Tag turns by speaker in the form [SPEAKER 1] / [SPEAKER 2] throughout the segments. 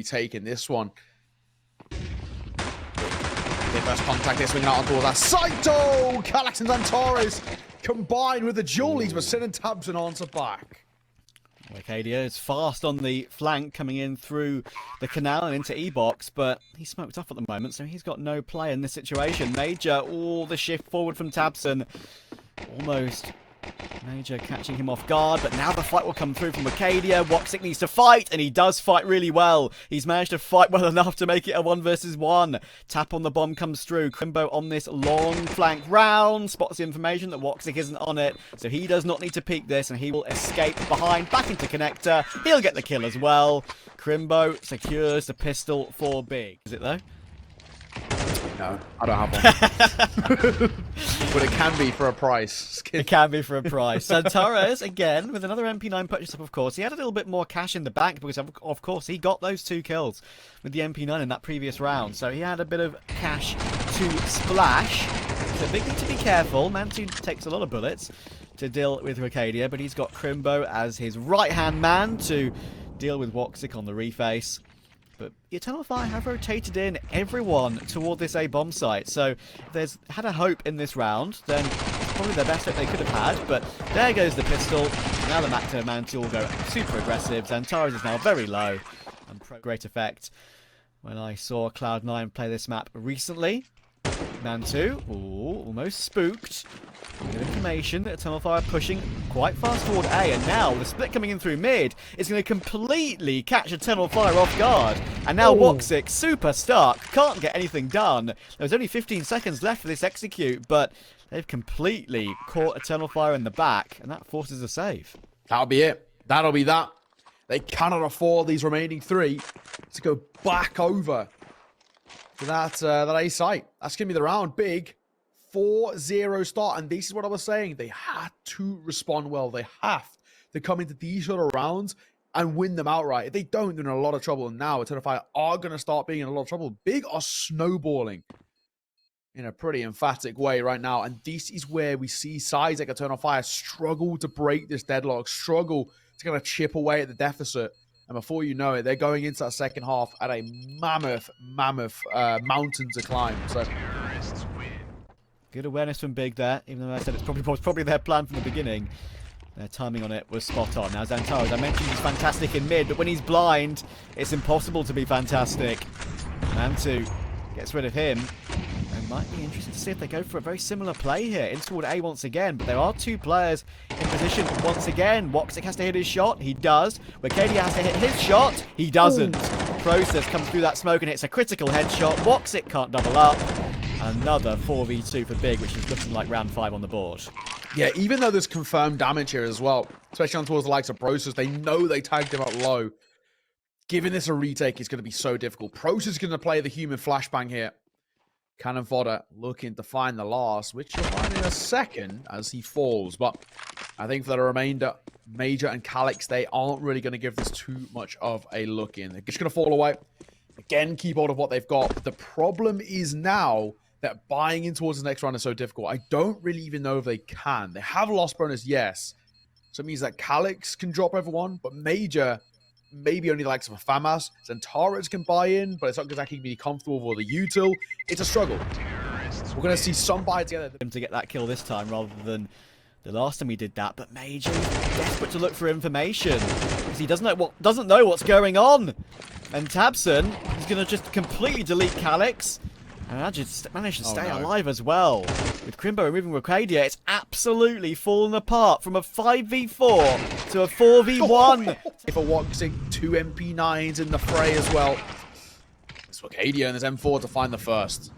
[SPEAKER 1] taking this one. Their first contact, they're swinging out on towards that. Saito! Calyx and Xantares combined with the Julies, but Sin and Tabson answer back.
[SPEAKER 2] Arcadia is fast on the flank coming in through the canal and into E-box, but he's smoked off at the moment, so he's got no play in this situation. Major, the shift forward from Tabson. Almost Major catching him off guard, but now the fight will come through from Arcadia. Woxic needs to fight, and he does fight really well. He's managed to fight well enough to make it a 1 versus 1. Tap on the bomb comes through. Crimbo on this long flank round. Spots the information that Woxic isn't on it, so he does not need to peek this, and he will escape behind, back into connector. He'll get the kill as well. Crimbo secures the pistol for Big. Is it though?
[SPEAKER 1] No, I don't have one. But it can be for a price.
[SPEAKER 2] It can be for a price. Xantares, again, with another MP9 purchase up, of course. He had a little bit more cash in the bank because, of course, he got those 2 kills with the MP9 in that previous round. So he had a bit of cash to splash. So Big need to be careful. Mantu takes a lot of bullets to deal with Arcadia, but he's got Crimbo as his right-hand man to deal with Woxic on the reface. But Eternal Fire have rotated in everyone toward this A bomb site, so if there's had a hope in this round, then it's probably the best hope they could have had. But there goes the pistol. Now the Macto Mantle will go super aggressive. Xantares is now very low and great effect. When I saw Cloud9 play this map recently, Mantu, almost spooked. Good information that Eternal Fire pushing quite fast toward A, and now the split coming in through mid is going to completely catch Eternal Fire off guard. And now Woxic, super stuck, can't get anything done. There's only 15 seconds left for this execute, but they've completely caught Eternal Fire in the back, and that forces a save.
[SPEAKER 1] That'll be it. That'll be that. They cannot afford these remaining 3 to go back over to that A site. That's going to be the round. Big 4-0 start, and this is what I was saying. They had to respond well. They have to come into these sort of rounds and win them outright. If they don't, they're in a lot of trouble. And now Eternal Fire are going to start being in a lot of trouble. Big are snowballing in a pretty emphatic way right now, and this is where we see sides like Eternal Fire struggle to break this deadlock, struggle to kind of chip away at the deficit. And before you know it, they're going into that second half at a mammoth mountain to climb. So
[SPEAKER 2] good awareness from Big there, even though I said it's probably their plan from the beginning. Their timing on it was spot on. Now Xantares, I mentioned he's fantastic in mid, but when he's blind, it's impossible to be fantastic. Mantu gets rid of him. It might be interesting to see if they go for a very similar play here. In toward A once again, but there are 2 players in position once again. Woxic has to hit his shot. He does. Arcadia has to hit his shot. He doesn't. Process comes through that smoke and hits a critical headshot. Woxic can't double up. Another 4v2 for Big, which is looking like round 5 on the board.
[SPEAKER 1] Yeah, even though there's confirmed damage here as well, especially on towards the likes of Process, they know they tagged him up low. Giving this a retake is going to be so difficult. Process is going to play the human flashbang here. Cannon Fodder looking to find the last, which you'll find in a second as he falls. But I think for the remainder, Major and Calyx, they aren't really going to give this too much of a look in. They're just going to fall away. Again, keep hold of what they've got. The problem is now that buying in towards the next round is so difficult. I don't really even know if they can. They have loss bonus, yes. So it means that Calyx can drop everyone, but Major, maybe only the likes of a FAMAS. Xantares can buy in, but it's not exactly going to be comfortable for the util. It's a struggle. We're going to see some buy together.
[SPEAKER 2] To get that kill this time rather than the last time he did that, but Major is desperate to look for information because he doesn't know what's going on. And Tabson is going to just completely delete Calyx. And I just managed to stay alive as well. With Crimbo removing Arcadia, it's absolutely fallen apart from a 5v4 to a 4v1.
[SPEAKER 1] If a Woxic, 2 MP9s in the fray as well. It's Arcadia and his M4 to find the first.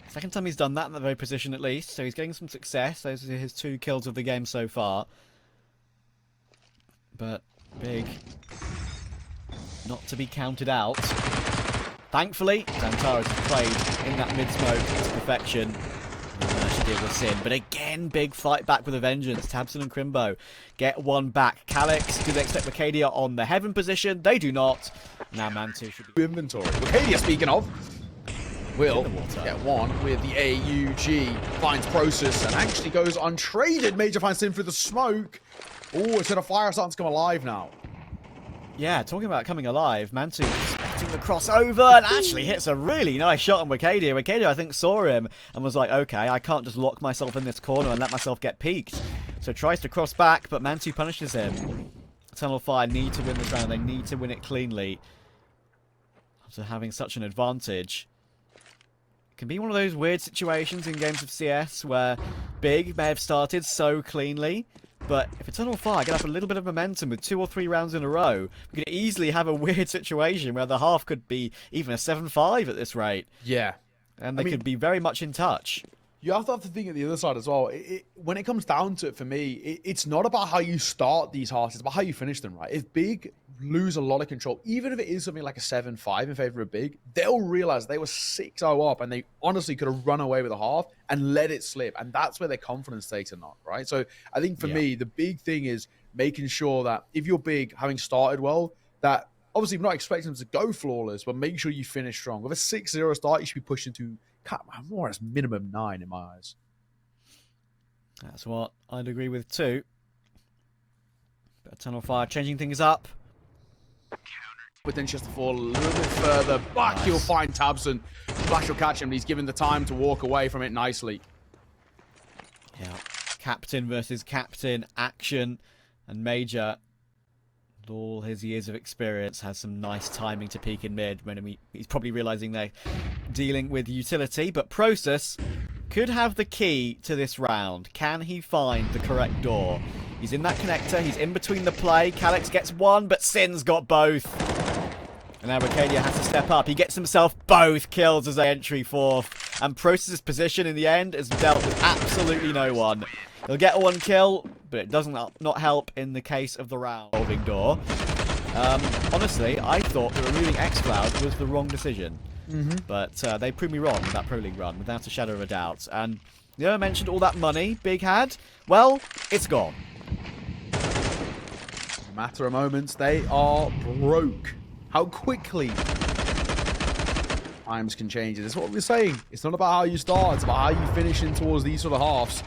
[SPEAKER 2] Second time he's done that in that very position at least, so he's getting some success. Those are his 2 kills of the game so far. But Big, not to be counted out. Thankfully, Xantares has played in that mid-smoke to perfection. And managed to deal with Sin. But again, Big fight back with a vengeance. Tabson and Crimbo get one back. Calyx, do they expect Arcadia on the heaven position? They do not. Now Mantu should be...
[SPEAKER 1] Inventory. Arcadia, speaking of, will get one with the AUG. Finds Process and actually goes untraded. Major finds Sin through the smoke. Oh, it's going to fire starting to come alive now.
[SPEAKER 2] Yeah, talking about coming alive, Mantu expecting the crossover, and actually hits a really nice shot on Wicadia. Wicadia, I think, saw him and was like, okay, I can't just lock myself in this corner and let myself get peeked. So tries to cross back, but Mantu punishes him. Eternal Fire need to win this round. They need to win it cleanly. After having such an advantage. It can be one of those weird situations in games of CS where Big may have started so cleanly, but if Eternal Fire get up a little bit of momentum with 2 or 3 rounds in a row, we could easily have a weird situation where the half could be even a 7-5 at this rate.
[SPEAKER 1] Yeah.
[SPEAKER 2] And they could be very much in touch.
[SPEAKER 1] You have to think at the other side as well. When it comes down to it, for me, it's not about how you start these halves. It's about how you finish them, right? If Big lose a lot of control, even if it is something like a 7-5 in favor of Big, they'll realize they were 6-0 up and they honestly could have run away with a half and let it slip. And that's where their confidence takes a knock, right? So I think for me, the big thing is making sure that if you're Big, having started well, that obviously we're not expecting them to go flawless, but make sure you finish strong. With a 6-0 start, you should be pushing to more or less minimum 9 in my eyes.
[SPEAKER 2] That's what I'd agree with too. But Eternal Fire changing things up.
[SPEAKER 1] But then just to fall a little bit further back, nice. He'll find Tabson. Flash will catch him. He's given the time to walk away from it nicely.
[SPEAKER 2] Yeah, captain versus captain action, and Major, with all his years of experience, has some nice timing to peek in mid when he's probably realizing they're dealing with utility. But Process could have the key to this round. Can he find the correct door? He's in that connector. He's in between the play. Calyx gets one, but Sin's got both. And now Wicadia has to step up. He gets himself both kills as they entry fourth. And Process's position in the end is dealt with absolutely no one. He'll get one kill, but it doesn't not help in the case of the round. Revolving door. Honestly, I thought that removing xCloud was the wrong decision. But they proved me wrong with that Pro League run, without a shadow of a doubt. And you know, I mentioned all that money Big had. Well, it's gone.
[SPEAKER 1] In a matter of moments, they are broke. How quickly times can change. It's what we're saying. It's not about how you start. It's about how you finish in towards these sort of halves.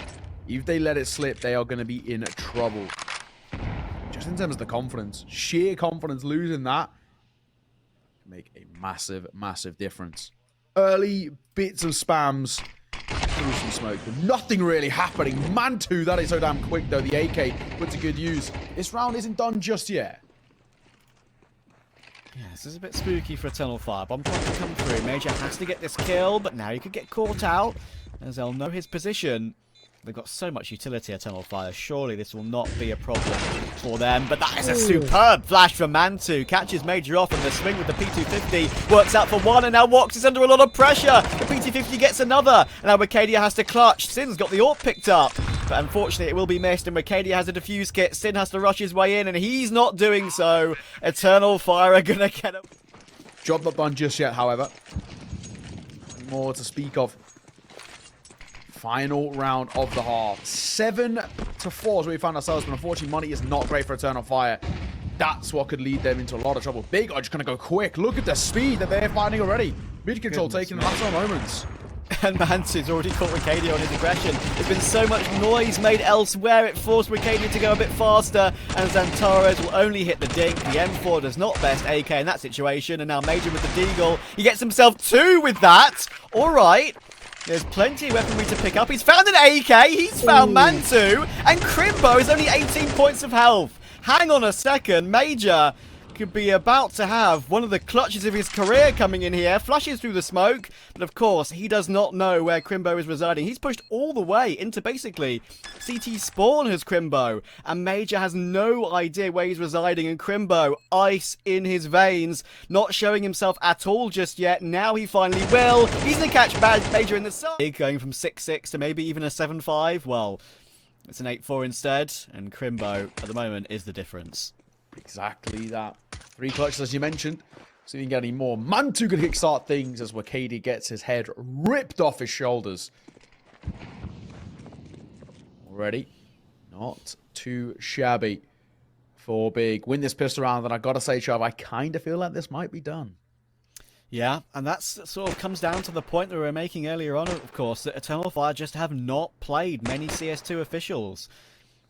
[SPEAKER 1] If they let it slip, they are going to be in trouble. Just in terms of the confidence, sheer confidence, losing that can make a massive, massive difference. Early bits of spams through some smoke, but nothing really happening. Mantu, that is so damn quick though. The AK put to good use. This round isn't done just yet.
[SPEAKER 2] Yeah, this is a bit spooky for Eternal Fire. Bomb trying to come through. Major has to get this kill, but now he could get caught out as they'll know his position. They've got so much utility, Eternal Fire. Surely this will not be a problem for them. But that is a superb flash from Mantu. Catches Major off, and the swing with the P250 works out for one. And now Wox is under a lot of pressure. The P250 gets another. And now Wicadia has to clutch. Sin's got the AWP picked up. But unfortunately, it will be missed. And Wicadia has a defuse kit. Sin has to rush his way in, and he's not doing so. Eternal Fire are going to get him.
[SPEAKER 1] Job not done just yet, however. More to speak of. Final round of the half. 7-4 is where we found ourselves, but unfortunately money is not great for Eternal Fire. That's what could lead them into a lot of trouble. Big are just going to go quick. Look at the speed that they're finding already. Mid control taking in matter of moments.
[SPEAKER 2] And Mantu's already caught Wicadia on his aggression. There's been so much noise made elsewhere. It forced Wicadia to go a bit faster, and Xantares will only hit the dink. The M4 does not best AK in that situation, and now Major with the Deagle. He gets himself 2 with that. All right. There's plenty of weaponry to pick up. He's found an AK. He's found Mantu. And Crimbo is only 18 points of health. Hang on a second. Major could be about to have one of the clutches of his career coming in here. Flushes through the smoke. But of course, he does not know where Crimbo is residing. He's pushed all the way into basically CT spawn has Crimbo. And Major has no idea where he's residing. And Crimbo, ice in his veins. Not showing himself at all just yet. Now he finally will. He's going to catch Major in the sun. Going from 6-6 to maybe even a 7-5. Well, it's an 8-4 instead. And Crimbo, at the moment, is the difference.
[SPEAKER 1] Exactly that. 3 clutches, as you mentioned. See if you can get any more. Mantu can kickstart things as Wicadia gets his head ripped off his shoulders. Already not too shabby for Big. Win this pistol round, and I gotta say, Chav, I kind of feel like this might be done.
[SPEAKER 2] Yeah, and that's sort of comes down to the point that we were making earlier on, of course, that Eternal Fire just have not played many CS2 officials.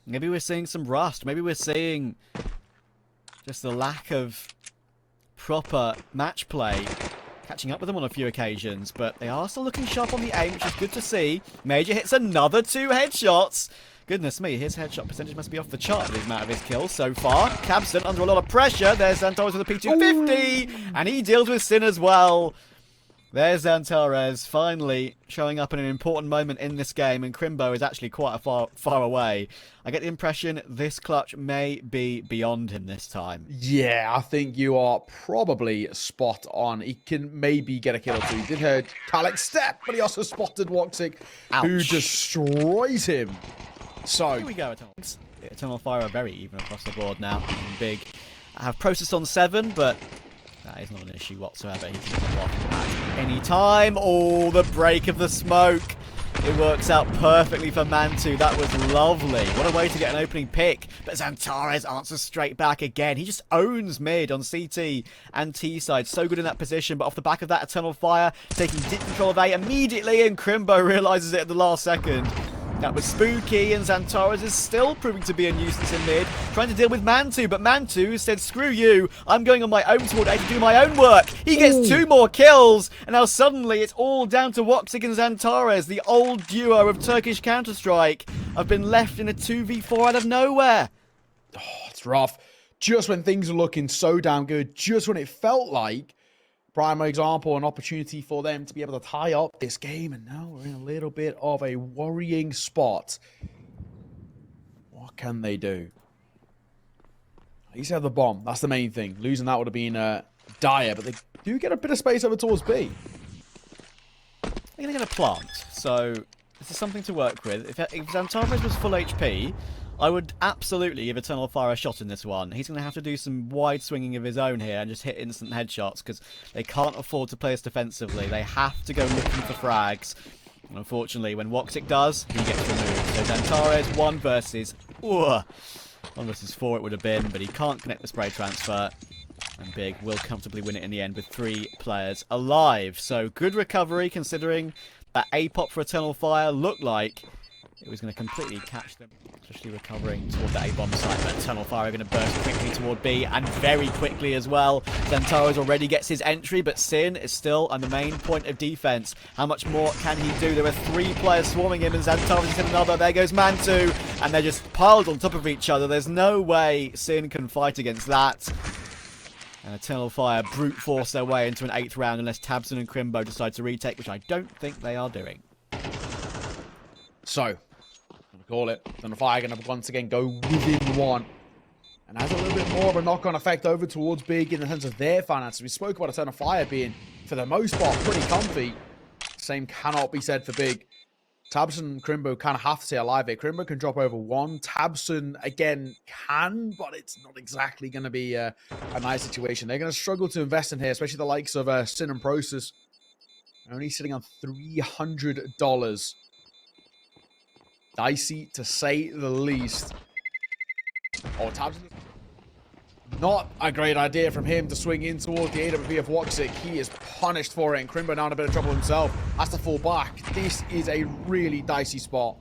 [SPEAKER 2] Maybe we're seeing some rust. Maybe we're seeing just the lack of proper match play, catching up with them on a few occasions, but they are still looking sharp on the aim, which is good to see. Major hits another 2 headshots. Goodness me, his headshot percentage must be off the chart with the amount of his kills so far. Cabson under a lot of pressure. There's Xantares with a P250, and he deals with Sin as well. There's Xantares finally showing up in an important moment in this game, and Crimbo is actually quite far away. I get the impression this clutch may be beyond him this time.
[SPEAKER 1] Yeah, I think you are probably spot on. He can maybe get a kill or two. He did hurt Calyx step, but he also spotted Woxic, who destroys him. So
[SPEAKER 2] here we go. Eternal Fire are very even across the board now. Big. I have Process on 7, but that is not an issue whatsoever. He can come off at any time. Oh, the break of the smoke. It works out perfectly for Mantu. That was lovely. What a way to get an opening pick. But Xantares answers straight back again. He just owns mid on CT and T side. So good in that position. But off the back of that, Eternal Fire taking deep control of A immediately. And Crimbo realizes it at the last second. That was spooky, and Xantares is still proving to be a nuisance in mid, trying to deal with Mantu, but Mantu said, screw you, I'm going on my own toward A to do my own work. He gets 2 more kills, and now suddenly it's all down to Woxic and Xantares, the old duo of Turkish Counter-Strike, have been left in a 2v4 out of nowhere.
[SPEAKER 1] Oh, it's rough. Just when things are looking so damn good, just when it felt like, prime example, an opportunity for them to be able to tie up this game, and now we're in a little bit of a worrying spot. What can they do? At least they have the bomb. That's the main thing. Losing that would have been dire, but they do get a bit of space over towards B.
[SPEAKER 2] They're going to get a plant, so this is something to work with. If Xantares was full HP, I would absolutely give Eternal Fire a shot in this one. He's going to have to do some wide swinging of his own here and just hit instant headshots because they can't afford to play us defensively. They have to go looking for frags. And unfortunately, when Woxic does, he gets removed. So Xantares, 1 versus 4 it would have been, but he can't connect the spray transfer. And Big will comfortably win it in the end with 3 players alive. So good recovery considering that A pop for Eternal Fire looked like it was going to completely catch them, especially recovering toward the A-bomb site. But Eternal Fire are going to burst quickly toward B, and very quickly as well. Xantares already gets his entry, but Sin is still on the main point of defense. How much more can he do? There are 3 players swarming him, and Xantares is in another. There goes Mantu, and they're just piled on top of each other. There's no way Sin can fight against that. And Eternal Fire brute force their way into an 8th round unless Tabson and Crimbo decide to retake, which I don't think they are doing.
[SPEAKER 1] So, I'm going to call it. Eternal Fire going to once again go within 1. And has a little bit more of a knock-on effect over towards Big in the sense of their finances. We spoke about Eternal Fire being, for the most part, pretty comfy. Same cannot be said for Big. Tabson and Crimbo kind of have to stay alive here. Crimbo can drop over 1. Tabson, again, can, but it's not exactly going to be a nice situation. They're going to struggle to invest in here, especially the likes of Sin and Process. Only sitting on $300. Dicey, to say the least. Oh, Tabson. Not a great idea from him to swing in towards the AWP of Woxic. He is punished for it, and Crimbo now in a bit of trouble himself. Has to fall back. This is a really dicey spot.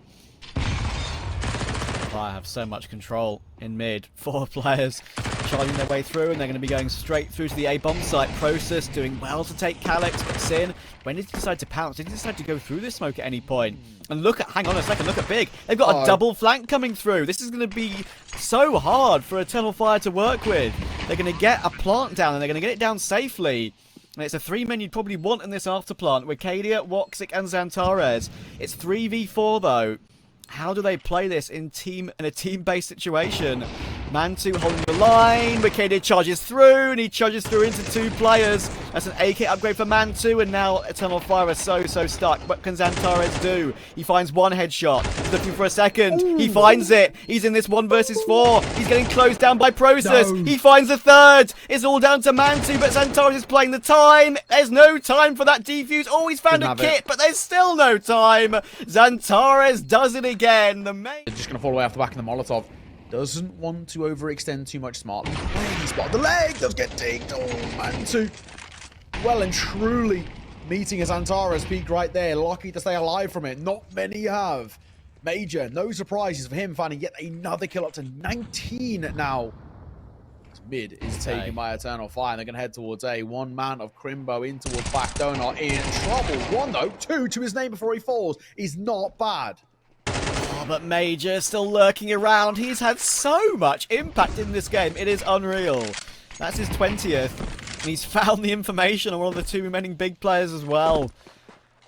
[SPEAKER 2] I have so much control in mid. 4 players charging their way through, and they're going to be going straight through to the A-bomb site. Process doing well to take Calyx, but Sin, when did he decide to pounce? Did he decide to go through this smoke at any point? And look at, hang on a second, look at Big. They've got a double flank coming through. This is going to be so hard for Eternal Fire to work with. They're going to get a plant down, and they're going to get it down safely. And it's a 3-man you'd probably want in this after plant with Cadia, Woxic, and Xantares. It's 3v4 though. How do they play this in a team-based situation? Mantu holding the line. Wicadia charges through, and he charges through into 2 players. That's an AK upgrade for Mantu, and now Eternal Fire is so stuck. What can Xantares do? He finds 1 headshot. He's looking for a second. He finds it. He's in this 1 versus 4. He's getting closed down by Process. No. He finds a 3rd. It's all down to Mantu, but Xantares is playing the time. There's no time for that defuse. Oh, he's found a kit, but there's still no time. Xantares does it again. They're
[SPEAKER 1] just going to fall away off the back of the Molotov. Doesn't want to overextend too much smartly. He spotted the leg, does get digged. Oh, Mantu. Well and truly meeting his Xantares peak right there. Lucky to stay alive from it. Not many have. Major, no surprises for him finding yet another kill up to 19 now. Mid is taken by Eternal Fire, and they're going to head towards A. One man of Crimbo in towards back. Donut in trouble. One, though. Two to his name before he falls. He's not bad.
[SPEAKER 2] Oh, but Major still lurking around. He's had so much impact in this game. It is unreal. That's his 20th. And he's found the information on one of the two remaining big players as well.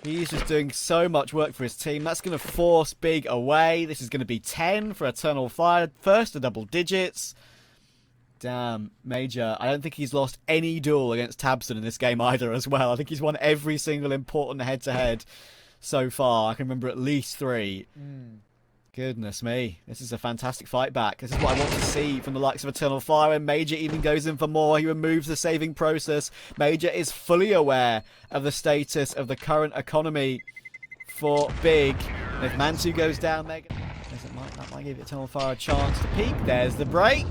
[SPEAKER 2] He's just doing so much work for his team. That's going to force Big away. This is going to be 10 for Eternal Fire. First to double digits. Damn, Major. I don't think he's lost any duel against Tabson in this game either as well. I think he's won every single important head-to-head so far. I can remember at least 3. Goodness me. This is a fantastic fight back. This is what I want to see from the likes of Eternal Fire. And Major even goes in for more. He removes the saving process. Major is fully aware of the status of the current economy for Big. And if Mantu goes down, that might give Eternal Fire a chance to peek. There's the break.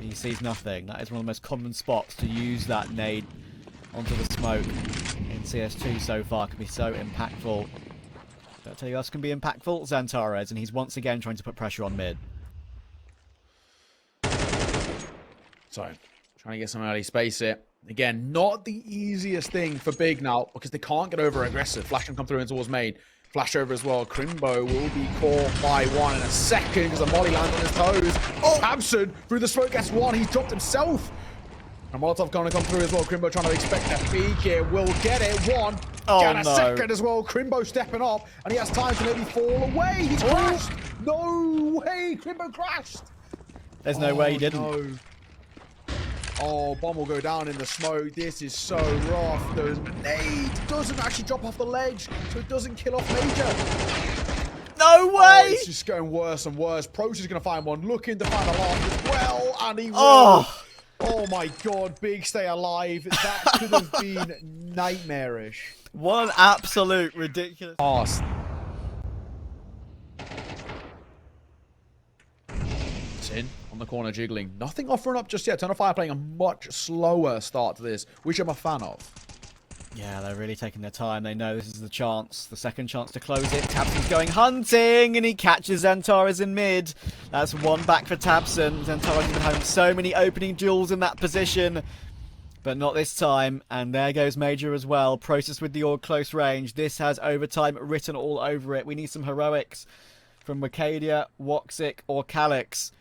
[SPEAKER 2] He sees nothing. That is one of the most common spots to use that nade onto the smoke in CS2 so far. Can be so impactful. But I'll tell you who else can be impactful. Xantares, and he's once again trying to put pressure on mid.
[SPEAKER 1] So, trying to get some early space here. Again, not the easiest thing for Big now, because they can't get over aggressive. Flash can come through in towards main. Flash over as well. Crimbo will be caught by one in a second because the molly lands on his toes. Oh, Abson through the smoke gets one. He's dropped himself. And Molotov going to come through as well. Crimbo trying to expect a peek here. Will get it. One.
[SPEAKER 2] Oh,
[SPEAKER 1] get a
[SPEAKER 2] no.
[SPEAKER 1] second as well. Crimbo stepping up. And he has time to maybe fall away. He's crashed. No way. Crimbo crashed.
[SPEAKER 2] There's no way he didn't.
[SPEAKER 1] No. Oh, bomb will go down in the smoke. This is so rough. The nade doesn't actually drop off the ledge, so it doesn't kill off Major.
[SPEAKER 2] No way!
[SPEAKER 1] Oh, it's just going worse and worse. Proch is going to find one, looking to find a launch as well, and he will. Oh my god, Big stay alive. That could have been nightmarish.
[SPEAKER 2] What an absolute ridiculous...
[SPEAKER 1] Awesome. In on the corner jiggling. Nothing offering up just yet. Eternal Fire playing a much slower start to this, which I'm a fan of.
[SPEAKER 2] Yeah, they're really taking their time. They know this is the chance, the second chance to close it. Tabson's going hunting, and he catches Xantares in mid. That's one back for Tabson. Xantares has been having so many opening duels in that position, but not this time. And there goes Major as well. Process with the Org close range. This has overtime written all over it. We need some heroics from Wicadia, Woxic, or Calix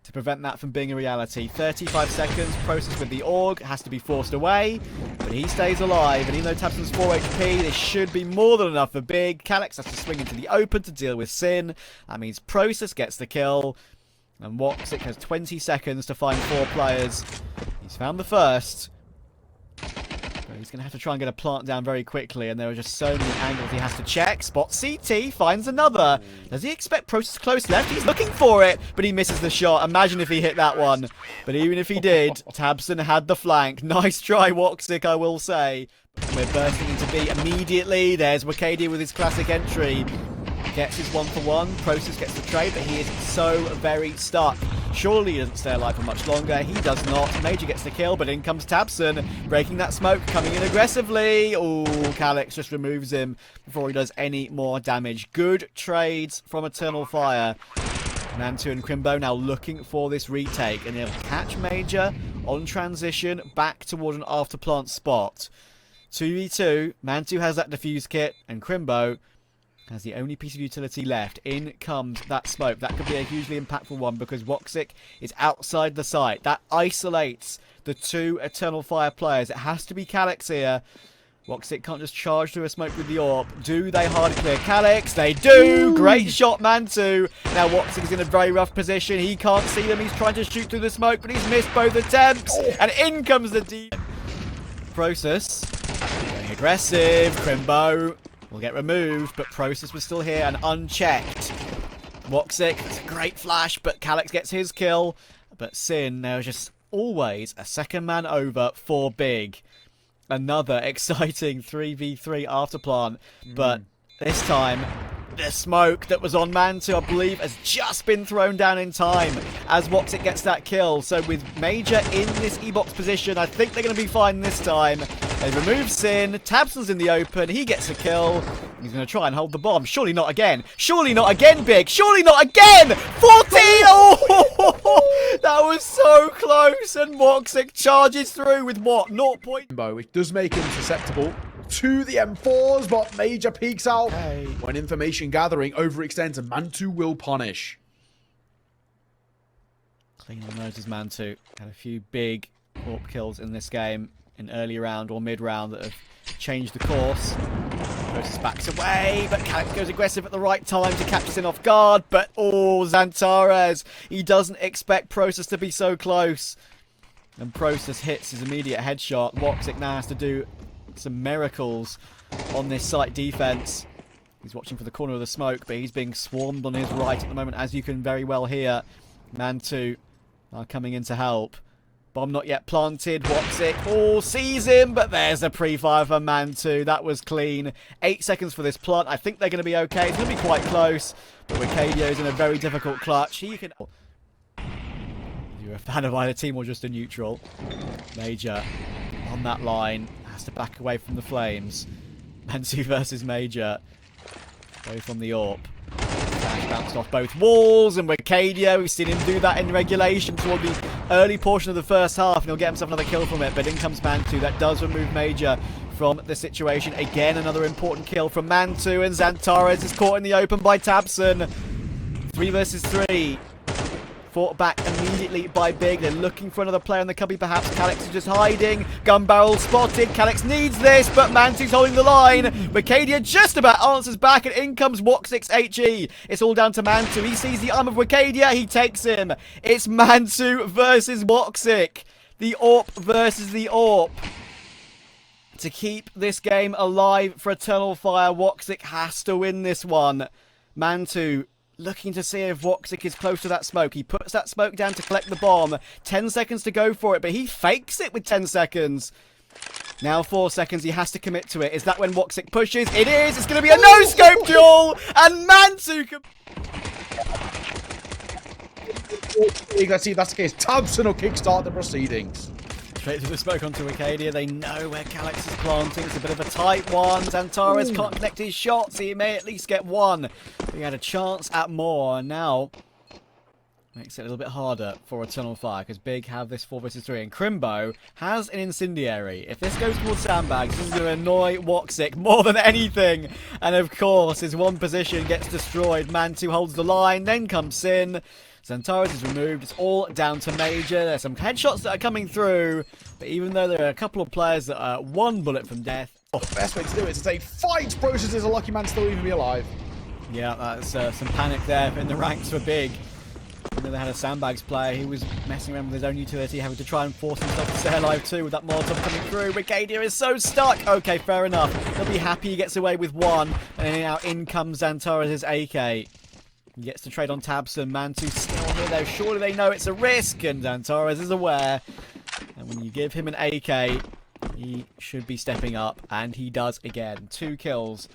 [SPEAKER 2] to prevent that from being a reality. 35 seconds, Process with the Org, has to be forced away, but he stays alive, and even though Tabson's 4 HP, this should be more than enough for Big. Calix has to swing into the open to deal with Sin. That means Process gets the kill, and Woxic has 20 seconds to find 4 players. He's found the first. He's going to have to try and get a plant down very quickly, and there are just so many angles he has to check. Spot CT, finds another. Does he expect Process close left? He's looking for it, but he misses the shot. Imagine if he hit that one. But even if he did, Tabson had the flank. Nice try, Woxic, I will say. We're bursting into B immediately. There's Wicadia with his classic entry. Gets his 1-for-1. Process gets the trade, but he is so very stuck. Surely he doesn't stay alive for much longer. He does not. Major gets the kill, but in comes Tabson, breaking that smoke, coming in aggressively. Oh, Calix just removes him before he does any more damage. Good trades from Eternal Fire. Mantu and Crimbo now looking for this retake, and he'll catch Major on transition back toward an afterplant spot. 2v2. Mantu has that defuse kit, and Crimbo has the only piece of utility left. In comes that smoke. That could be a hugely impactful one because Woxic is outside the site. That isolates the 2 Eternal Fire players. It has to be Calix here. Woxic can't just charge through a smoke with the AWP. Do they hard clear Calix? They do! Great shot, Mantu. Now Woxic is in a very rough position. He can't see them. He's trying to shoot through the smoke, but he's missed both attempts. And in comes the D. Process. Going aggressive. Crimbo will get removed, but Process was still here and unchecked. Woxic, it's a great flash, but Calix gets his kill. But Sin, there's just always a second man over for Big. Another exciting 3v3 afterplant, but this time the smoke that was on Mantu, I believe, has just been thrown down in time as Woxic gets that kill. So with Major in this E-box position, I think they're going to be fine this time. They remove Sin, Tabson's in the open, he gets a kill, He's going to try and hold the bomb. Surely not again. Surely not again, Big. Surely not again. 14. Oh, that was so close. And Woxic charges through with what? 0.
[SPEAKER 1] Which does make him susceptible to the M4s, but Major peeks out.
[SPEAKER 2] Okay.
[SPEAKER 1] When information gathering overextends, and Mantu will punish.
[SPEAKER 2] Clean on noses, Mantu. Had a few big AWP kills in this game in early round or mid round that have changed the course. Process backs away, but Calix goes aggressive at the right time to catch Sin off guard. But oh, Xantares, he doesn't expect Process to be so close. And Process hits his immediate headshot. Woxic now has to do some miracles on this site defense. He's watching for the corner of the smoke, but he's being swarmed on his right at the moment, as you can very well hear. Mantu are coming in to help. Bomb not yet planted. Woxic, oh, sees him, but there's a pre-fire for Mantu. That was clean. 8 seconds for this plant. I think they're going to be okay. It's going to be quite close, but Wicadio's in a very difficult clutch. He can... You're a fan of either team or just a neutral. Major on that line has to back away from the flames. Mantu versus Major, both on the AWP. Flash bounced off both walls, and Wicadio, we've seen him do that in regulation toward the early portion of the first half, and he'll get himself another kill from it, but in comes Mantu. That does remove Major from the situation. Again, another important kill from Mantu, and Xantares is caught in the open by Tabson. 3 versus 3. Fought back immediately by Big. They're looking for another player in the cubby, perhaps. Calix is just hiding. Gun barrel spotted. Calix needs this, but Mantu's holding the line. Wicadia just about answers back, and in comes Woxic's HE. It's all down to Mantu. He sees the arm of Wicadia. He takes him. It's Mantu versus Woxic. The AWP versus the AWP. To keep this game alive for Eternal Fire, Woxic has to win this one. Mantu looking to see if Woxic is close to that smoke. He puts that smoke down to collect the bomb. 10 seconds to go for it, but he fakes it with 10 seconds. Now 4 seconds, he has to commit to it. Is that when Woxic pushes? It is! It's going to be a no-scope duel! And Mantu can...
[SPEAKER 1] Let's see if that's the case. Tabson will kickstart the proceedings.
[SPEAKER 2] Straight through the smoke onto Wicadia. They know where Calix is planting. It's a bit of a tight one. Xantares can't connect his shots. He may at least get one. He had a chance at more, and now makes it a little bit harder for Eternal Fire, because Big have this 4 versus 3, and Crimbo has an incendiary. If this goes towards sandbags, this is going to annoy Woxic more than anything. And of course, his one position gets destroyed. Mantu holds the line, then comes Sin. Xantares is removed. It's all down to Major. There's some headshots that are coming through, but even though there are a couple of players that are 1 bullet from death.
[SPEAKER 1] Oh, the best way to do it is to say, fight! Process is a lucky man still even be alive.
[SPEAKER 2] Yeah, that's some panic there in the ranks for Big. And then they had a sandbags player. He was messing around with his own utility, having to try and force himself to stay alive too with that Molotov coming through. Wicadia is so stuck. Okay, fair enough. He'll be happy he gets away with 1. And now in comes Xantares' AK. He gets to trade on Tabson. Mantu's still here though. Surely they know it's a risk, and Xantares is aware. And when you give him an AK, he should be stepping up, and he does again. 2 kills.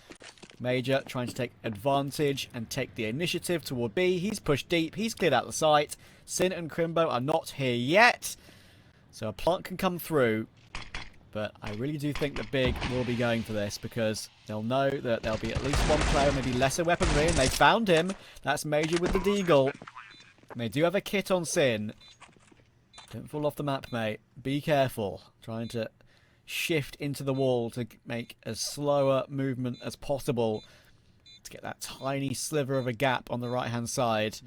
[SPEAKER 2] Major trying to take advantage and take the initiative toward B. He's pushed deep. He's cleared out the site. Sin and Crimbo are not here yet, so a plant can come through. But I really do think that Big will be going for this, because they'll know that there'll be at least 1 player, maybe lesser weaponry, and they found him. That's Major with the Deagle. And they do have a kit on Sin. Don't fall off the map, mate. Be careful. Trying to shift into the wall to make as slower movement as possible to get that tiny sliver of a gap on the right-hand side.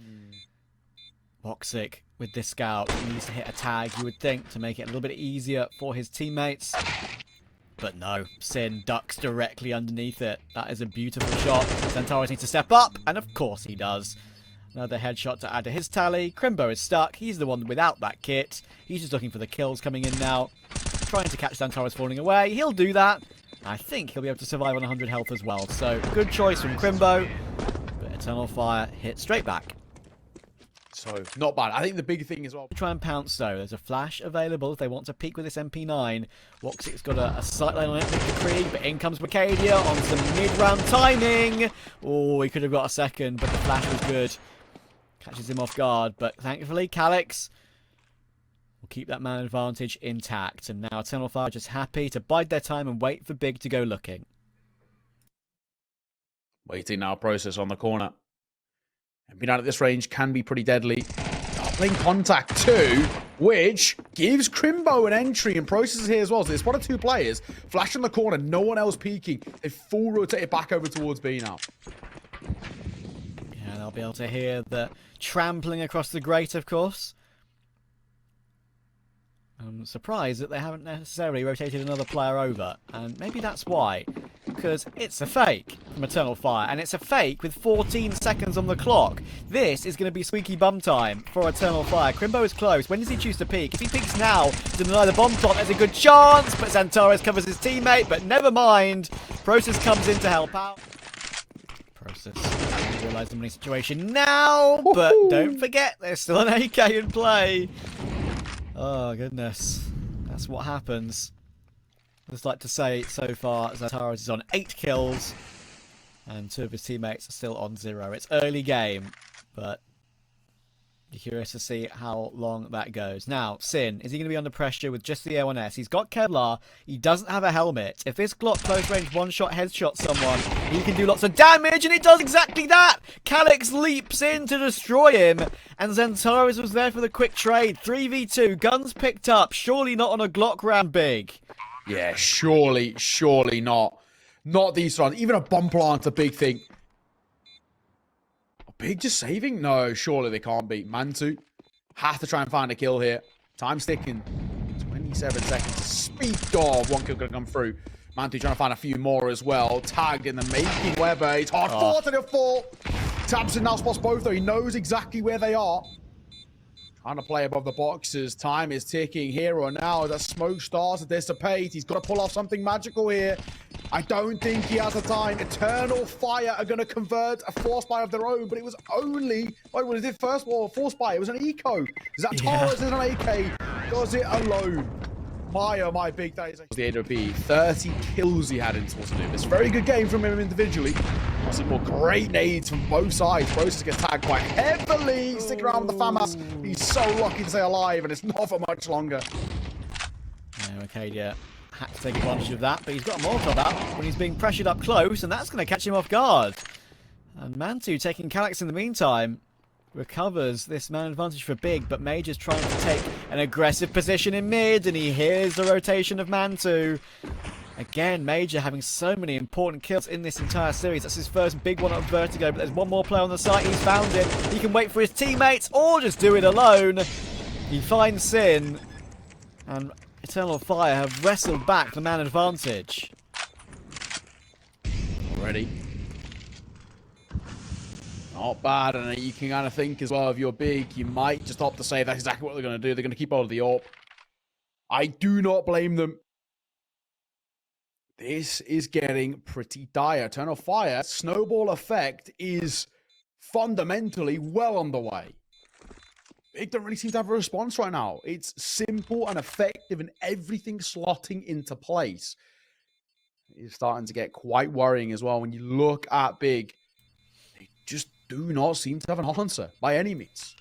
[SPEAKER 2] Woxic with this scout needs to hit a tag, you would think, to make it a little bit easier for his teammates. But no, Sin ducks directly underneath it. That is a beautiful shot. Xantares needs to step up, and of course he does. Another headshot to add to his tally. Crimbo is stuck. He's the one without that kit. He's just looking for the kills coming in now. Trying to catch Xantares falling away. He'll do that. I think he'll be able to survive on 100 health as well. So, good choice from Crimbo. But Eternal Fire hit straight back.
[SPEAKER 1] So, not bad. I think the big thing as well.
[SPEAKER 2] Try and pounce though. There's a flash available if they want to peek with this MP9. Woxic's got a sightline on it, Victor Krieg, but in comes Wicadia on some mid-round timing. Oh, he could have got a second, but the flash was good. Catches him off guard, but thankfully Calix will keep that man advantage intact. And now Eternal Fire just happy to bide their time and wait for Big to go looking.
[SPEAKER 1] Waiting now, process on the corner. And being out at this range can be pretty deadly. Playing contact too, which gives Crimbo an entry, and process is here as well. So there's one or two players. Flash in the corner, no one else peeking. They full rotate it back over towards B now.
[SPEAKER 2] Yeah, they'll be able to hear the trampling across the grate, of course. I'm surprised that they haven't necessarily rotated another player over, and maybe that's why, because it's a fake from Eternal Fire, and it's a fake with 14 seconds on the clock. This is going to be squeaky bum time for Eternal Fire. Crimbo is close. When does he choose to peek? If he peeks now to deny the bomb plot, there's a good chance, but Xantares covers his teammate, but never mind. Process comes in to help out. Process realise the money situation now, but don't forget there's still an AK in play. Oh, goodness. That's what happens. I'd just like to say, so far, Xantares is on 8 kills, and 2 of his teammates are still on 0. It's early game, but you're curious to see how long that goes. Now, Sin, is he going to be under pressure with just the A1S? He's got Kevlar. He doesn't have a helmet. If this Glock close range one-shot headshot someone, he can do lots of damage, and it does exactly that! Calyx leaps in to destroy him, and Xantares was there for the quick trade. 3v2, guns picked up. Surely not on a Glock round big.
[SPEAKER 1] Yeah, surely not. Not these runs. Even a bomb plant's a big thing. Big just saving? No, surely they can't beat. Mantu have to try and find a kill here. Time's ticking. 27 seconds. Speed of one kill gonna come through. Mantu trying to find a few more as well. Tagged in the making. Weber. It's hard. 4 to the 4. Tabson now spots both though. He knows exactly where they are. Trying to play above the boxes. Time is ticking here or now. As that smoke starts to dissipate. He's got to pull off something magical here. I don't think he has the time. Eternal Fire are going to convert a force buy of their own, but it was only... Wait, what is it? First wall, force buy. It was an eco. Is that Taurus and an AK? Does it alone? My big days. The AWP, 30 kills he had in Tortonu. It's a very good game from him individually. I see more great nades from both sides. Process gets tagged quite heavily. Sticking around with the FAMAS. He's so lucky to stay alive, and it's not for much longer.
[SPEAKER 2] Yeah, okay, yeah. Had to take advantage of that, but he's got a Molotov out when he's being pressured up close, and that's going to catch him off guard. And Mantu taking Calyx in the meantime. Recovers this man advantage for Big, but Major's trying to take an aggressive position in mid, and he hears the rotation of Mantu. Again, Major having so many important kills in this entire series. That's his first big one at Vertigo, but there's one more player on the site. He's found him. He can wait for his teammates or just do it alone. He finds Sin, and Eternal Fire have wrestled back the man advantage.
[SPEAKER 1] Already. Not bad, and you can kind of think as well, if you're Big, you might just opt to say that's exactly what they're going to do. They're going to keep hold of the AWP. I do not blame them. This is getting pretty dire. Eternal Fire, snowball effect is fundamentally well on the way. Big don't really seem to have a response right now. It's simple and effective, and everything slotting into place. It's starting to get quite worrying as well when you look at Big. They just do not seem to have an answer by any means.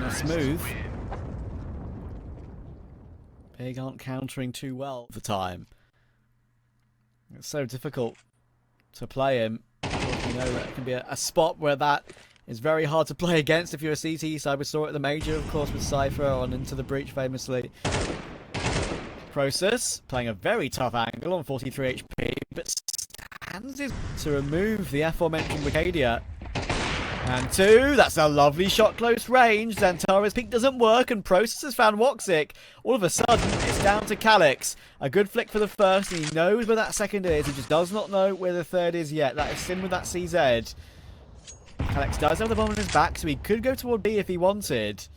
[SPEAKER 2] Smooth. Big aren't countering too well for time. It's so difficult to play him. You know, that can be a spot where that is very hard to play against if you're a CT side. We saw it at the Major, of course, with Cypher on Into the Breach famously. Process playing a very tough angle on 43 HP, but stands his to remove the aforementioned Wicadia. And 2, that's a lovely shot close range. Xantares' peek doesn't work, and Process has found Woxic. All of a sudden, it's down to Calyx. A good flick for the first, and he knows where that second is. He just does not know where the third is yet. That is Sin with that CZ. Calyx does have the bomb on his back, so he could go toward B if he wanted.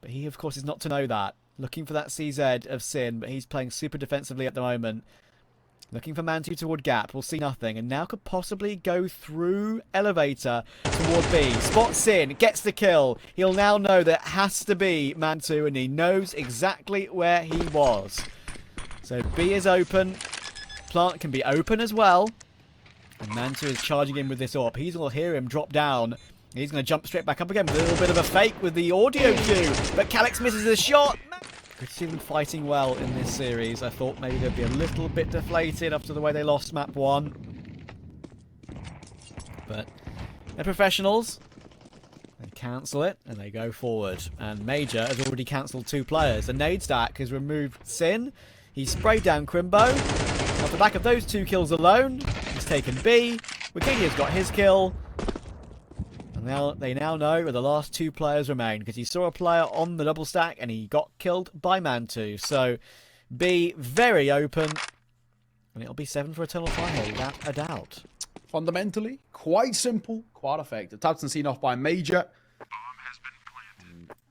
[SPEAKER 2] But he, of course, is not to know that. Looking for that CZ of Sin, but he's playing super defensively at the moment. Looking for Mantu toward Gap. We'll see nothing. And now could possibly go through Elevator toward B. Spots Sin. Gets the kill. He'll now know that it has to be Mantu, and he knows exactly where he was. So B is open. Plant can be open as well. And Mantu is charging in with this AWP. He's going to hear him drop down. He's going to jump straight back up again with a little bit of a fake with the audio cue. But Calyx misses the shot. Good to see them fighting well in this series. I thought maybe they'd be a little bit deflated after the way they lost map 1. But they're professionals. They cancel it and they go forward. And Major has already cancelled 2 players. The nade stack has removed Sin. He's sprayed down Crimbo. Off the back of those 2 kills alone, he's taken B. Wikadia's got his kill. And they now know where the last 2 players remain, because he saw a player on the double stack and he got killed by Man2. So B very open. And it'll be 7 for Eternal Fire, without a doubt.
[SPEAKER 1] Fundamentally, quite simple, quite effective. Tabson seen off by Major.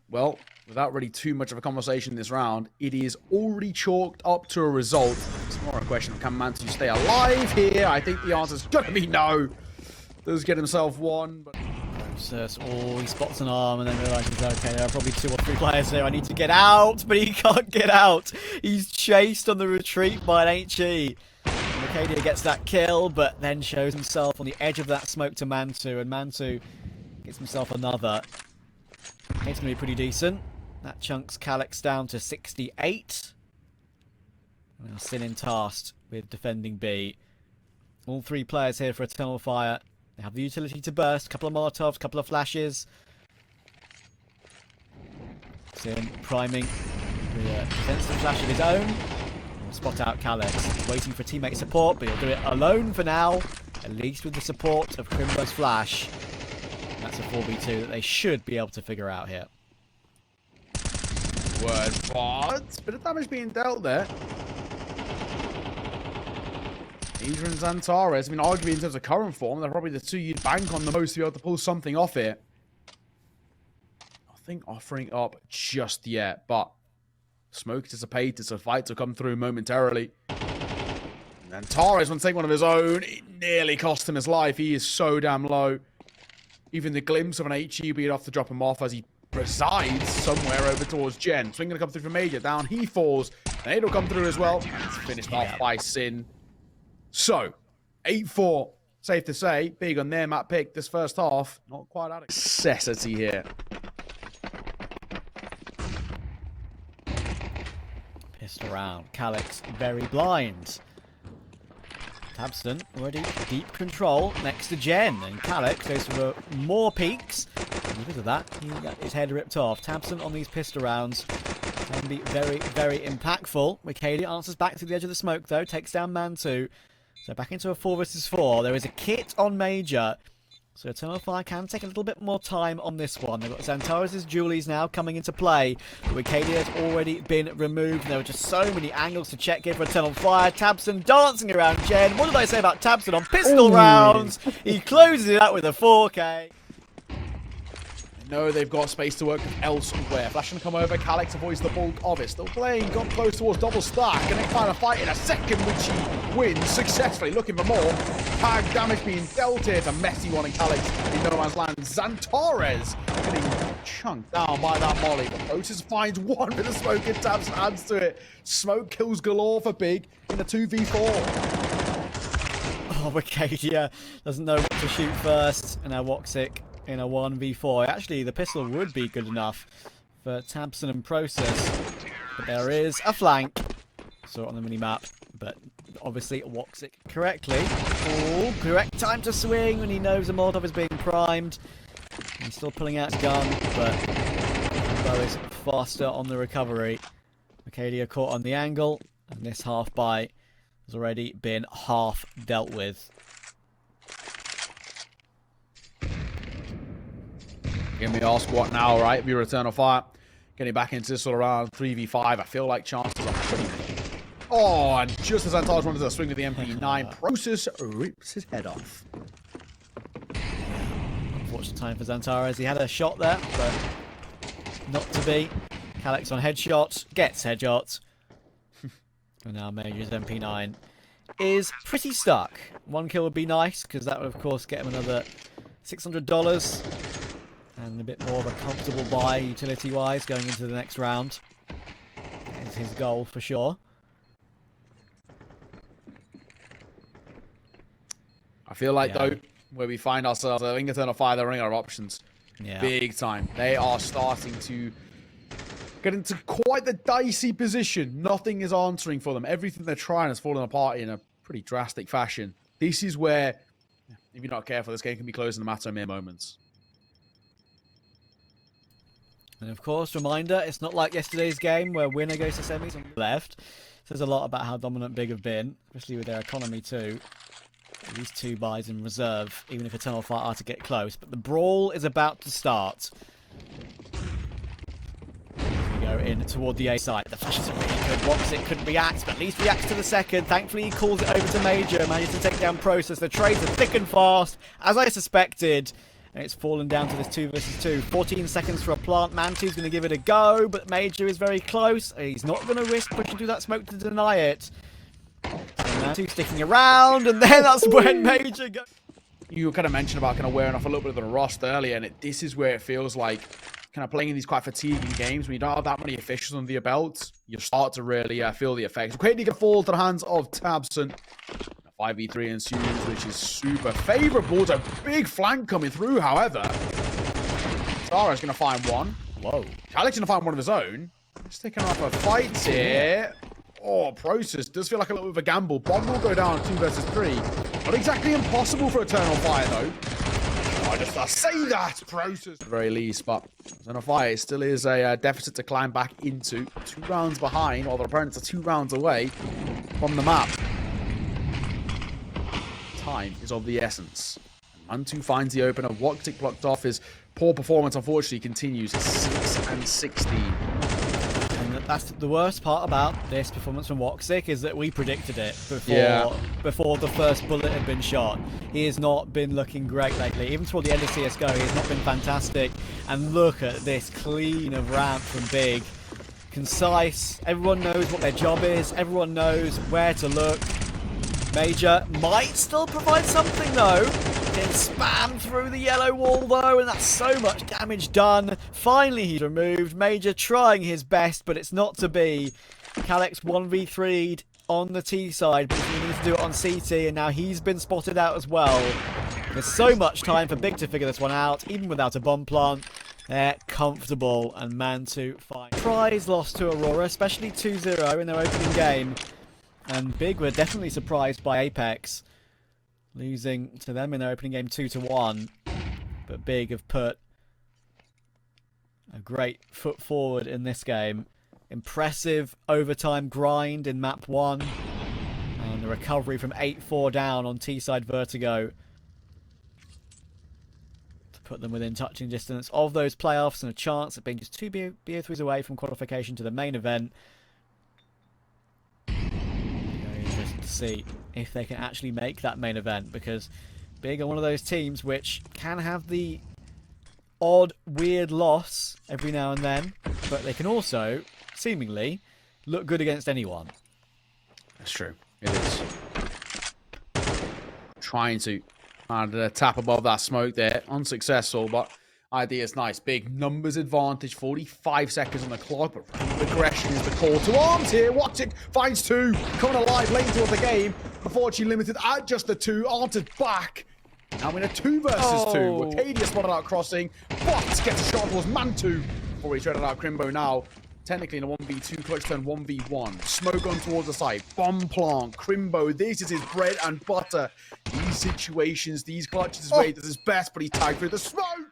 [SPEAKER 1] Well, without really too much of a conversation in this round, it is already chalked up to a result. It's more a question of can Mantu stay alive here? I think the answer's gonna be no. Does get himself one, but...
[SPEAKER 2] Oh, he spots an arm and then realizes, okay, there are probably 2 or 3 players here. I need to get out, but he can't get out. He's chased on the retreat by an HE. Wikadia gets that kill, but then shows himself on the edge of that smoke to Mantu, and Mantu gets himself another. It's going to be pretty decent. That chunks Calyx down to 68. Now Sin in tasked with defending B. All 3 players here for Eternal Fire. They have the utility to burst. A couple of Molotovs, a couple of flashes. Sin priming with a defensive flash of his own. He'll spot out Calyx. He's waiting for teammate support, but he'll do it alone for now. At least with the support of Crimbo's flash. That's a 4v2 that they should be able to figure out here.
[SPEAKER 1] Word, but bit of damage being dealt there. Adrian and Xantares, I mean, arguably in terms of current form, they're probably the 2 you'd bank on the most to be able to pull something off here. Nothing offering up just yet, but smoke dissipated, so fight to come through momentarily. And then Xantares wants to take one of his own. It nearly cost him his life. He is so damn low. Even the glimpse of an HE being off to drop him off as he resides somewhere over towards Jen. Swing gonna come through for Major. Down he falls. Nade will come through as well. It's finished off by Sin. So, 8-4. Safe to say, big on their map pick this first half. Not quite out of necessity here.
[SPEAKER 2] Pissed around. Calyx very blind. Tabson already deep control next to Jen. And Calyx goes for more peaks. And because of that, he got his head ripped off. Tabson on these pistol rounds can be very, very impactful. Wikadia answers back to the edge of the smoke, though. Takes down Man2. So back into a 4 versus 4. There is a kit on Major. So Eternal Fire can take a little bit more time on this one. They've got Xantares' Julies now coming into play. But Wikadia has already been removed. And there were just so many angles to check here for Eternal Fire. Tabson dancing around Jen. What did I say about Tabson on pistol rounds? He closes it out with a 4K.
[SPEAKER 1] No, they've got space to work with elsewhere. Flash can come over. Calyx avoids the bulk of it. Still playing. Got close towards double stack. And then find a fight in a second, which he wins successfully. Looking for more. Tag damage being dealt here. It's a messy one in Calyx in no man's land. Xantares getting chunked down by that molly. But Otis finds one with a smoke and tabs and adds to it. Smoke kills galore for Big in the 2v4.
[SPEAKER 2] Oh, Wikadia doesn't know what to shoot first. And now Woxic in a 1v4. Actually, the pistol would be good enough for Tabson and Process. But there is a flank. Saw it on the mini-map, but obviously Woxic correctly. Oh, correct time to swing when he knows the Molotov is being primed. He's still pulling out his gun, but Bo is faster on the recovery. Wikadia caught on the angle, and this half buy has already been half dealt with.
[SPEAKER 1] Give me ask what now, right? If you're Eternal Fire, getting back into this sort of round 3v5, I feel like chances are pretty good. Oh, and just as Xantares runs a swing with the MP9, Process rips his head off.
[SPEAKER 2] Unfortunate time for Xantares. He had a shot there, but not to be. Calyx on headshot, gets headshot. And now Major's MP9 is pretty stuck. 1 kill would be nice, because that would, of course, get him another $600. And a bit more of a comfortable buy, utility-wise, going into the next round. That is his goal, for sure.
[SPEAKER 1] I feel like, though, where we find ourselves, I think Eternal Fire, they're running out of options.
[SPEAKER 2] Yeah.
[SPEAKER 1] Big time. They are starting to Getting to quite the dicey position. Nothing is answering for them. Everything they're trying has fallen apart in a pretty drastic fashion. This is where, if you're not careful, this game can be closed in a matter of mere moments.
[SPEAKER 2] And of course, reminder, it's not like yesterday's game where winner goes to semis on the left. Says a lot about how dominant Big have been, especially with their economy too. At least 2 buys in reserve, even if Eternal Fight are to get close. But the brawl is about to start. We go in toward the A side. The flash is really good. Woxic couldn't react, but at least reacts to the second. Thankfully, he calls it over to Major. Manages to take down Process. The trades are thick and fast, as I suspected. And it's fallen down to this 2 versus 2. 14 seconds for a plant. Mantu's going to give it a go, but Major is very close. He's not going to risk pushing through that smoke to deny it. So Mantu sticking around, and then that's when Major goes.
[SPEAKER 1] You kind of mentioned about kind of wearing off a little bit of the rust earlier, and this is where it feels like kind of playing in these quite fatiguing games when you don't have that many officials under your belt. You start to really feel the effects. Quickly can fall to the hands of Tabson. 5v3 ensues, which is super favourable. It's a big flank coming through, however. Zara's going to find one. Whoa. Alex going to find one of his own. Just taking off a fight here. Oh, Process does feel like a little bit of a gamble. Bomb will go down 2 versus 3. Not exactly impossible for Eternal Fire, though. I say that, Process. At the very least, but Eternal Fire still is a deficit to climb back into. 2 rounds behind, while their opponents are 2 rounds away from the map. Time is of the essence. Mantu finds the opener. Woxic blocked off. His poor performance, unfortunately, continues. 6 and 16.
[SPEAKER 2] And that's the worst part about this performance from Woxic, is that we predicted it before the first bullet had been shot. He has not been looking great lately. Even toward the end of CSGO, he has not been fantastic. And look at this clean of ramp from Big. Concise. Everyone knows what their job is. Everyone knows where to look. Major might still provide something, though. Getting spammed through the yellow wall, though, and that's so much damage done. Finally, he's removed. Major trying his best, but it's not to be. Calyx 1v3'd on the T side, but he needs to do it on CT, and now he's been spotted out as well. There's so much time for Big to figure this one out, even without a bomb plant. They're comfortable, and Mantu fight. Prize lost to Aurora, especially 2-0 in their opening game. And Big were definitely surprised by Apex, losing to them in their opening game 2-1. But Big have put a great foot forward in this game. Impressive overtime grind in map 1. And the recovery from 8-4 down on T-side Vertigo to put them within touching distance of those playoffs, and a chance at being just 2 BO3s away from qualification to the main event. See if they can actually make that main event, because Big are one of those teams which can have the odd weird loss every now and then, but they can also seemingly look good against anyone.
[SPEAKER 1] That's true. It is. Trying to tap above that smoke there. Unsuccessful, but idea is nice. Big numbers advantage. 45 seconds on the clock, but aggression is the call to arms here. Woxic finds 2. Coming alive late towards the game. Unfortunately limited at just the 2. Arted back. Now in a 2 versus 2. Arcadia spotted out crossing, but gets a shot towards Mantu before he traded out Crimbo now. Technically in a 1v2, clutch turn 1v1. Smoke on towards the side. Bomb plant. Crimbo, this is his bread and butter. These situations, these clutches, his way does his best, but he's tagged through the smoke.